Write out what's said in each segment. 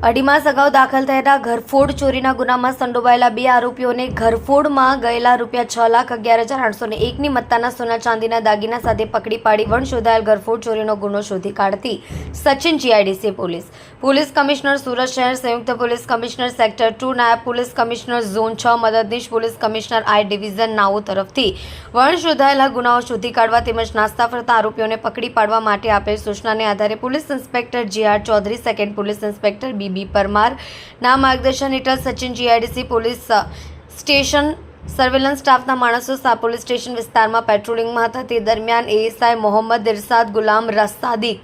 અઢી માસ અગાઉ દાખલ થયેલા ઘરફોડ ચોરીના ગુનામાં સંડોવાયેલા બે આરોપીઓને ઘરફોડમાં ગયેલા ₹6,11,801ની મત્તાના સોના ચાંદીના દાગીના સાથે પકડી પાડી વણ શોધાયેલ ઘરફોડ ચોરીનો ગુનો શોધી કાઢતી Sachin GIDC police commissioner Surat શહેર, સંયુક્ત પોલીસ કમિશનર સેક્ટર 2, નાયબ પોલીસ કમિશનર ઝોન 6, મદદનીશ પોલીસ કમિશનર આઈ ડિવિઝન નાઓ તરફથી વણ શોધાયેલા ગુનાઓ શોધી કાઢવા તેમજ નાસ્તા ફરતા આરોપીઓને પકડી પાડવા માટે આપેલ સૂચનાને આધારે police inspector JR. Chaudhari, second police inspector B Parmar ના માર્ગદર્શન હેઠળ Sachin GIDC police station surveillance સ્ટાફના માણસો પોલીસ સ્ટેશન વિસ્તારમાં પેટ્રોલિંગમાં હતા. તે દરમિયાન ASI Mohammad Irshad Gulam Sadik,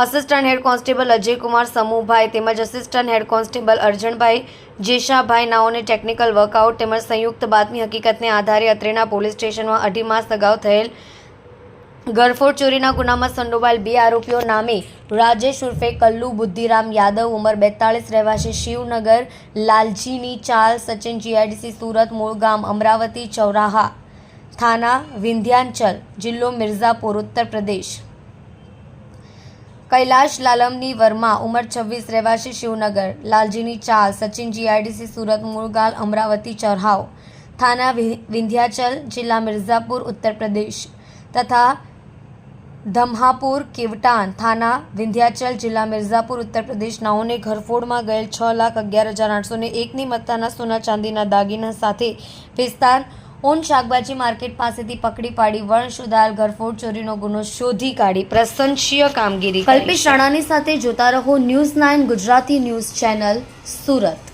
assistant head constable Ajaykumar Samuhbhai તેમજ assistant head constable Arjanbhai Jeshabhai નાઓને ટેકનિકલ વર્કઆઉટ તેમજ સંયુક્ત બાતમી હકીકતને આધારે અત્રેના પોલીસ સ્ટેશનમાં અઢી માસ અગાઉ થયેલ ઘરફોડ ચોરીના ગુનામાં સંડોવાયેલ બે આરોપીઓ નામે રાજેશ ઉર્ફે કલ્લુ બુદ્ધિરામ યાદવ, ઉંમર 42, રહેવાસી શિવનગર, લાલજીની ચાલ, સચિન જીઆઈડીસી સુરત, મૂળ ગામ અમરાવતી ચૌરાહા, થાના વિંધ્યાચલ, જિલ્લો મિર્ઝાપુર, ઉત્તર પ્રદેશ. કૈલાશ લાલમની વર્મા, ઉંમર 26, રહેવાસી શિવનગર, લાલજીની ચાલ, સચિન જીઆઈડીસી સુરત, મૂળ ગામ અમરાવતી ચૌરાહા, થાના વિંધ્યાચલ, જિલ્લા મિર્ઝાપુર, ઉત્તર પ્રદેશ તથા ધમ્હાપુર કેવટાન, થાના વિંધ્યાચલ, જિલ્લા મિર્ઝાપુર, ઉત્તર પ્રદેશ નાઓને ઘરફોડમાં ગયેલ ₹6,11,801ની મત્તાના સોના ચાંદીના દાગીના સાથે વિસ્તાર ઓન શાકભાજી માર્કેટ પાસેથી પકડી પાડી વણ શોધાયેલ ઘરફોડ ચોરીનો ગુનો શોધી કાઢી પ્રશંસનીય કામગીરી. કલ્પેશ રાણાની સાથે જોતા રહો news 9 Gujarati news channel, Surat.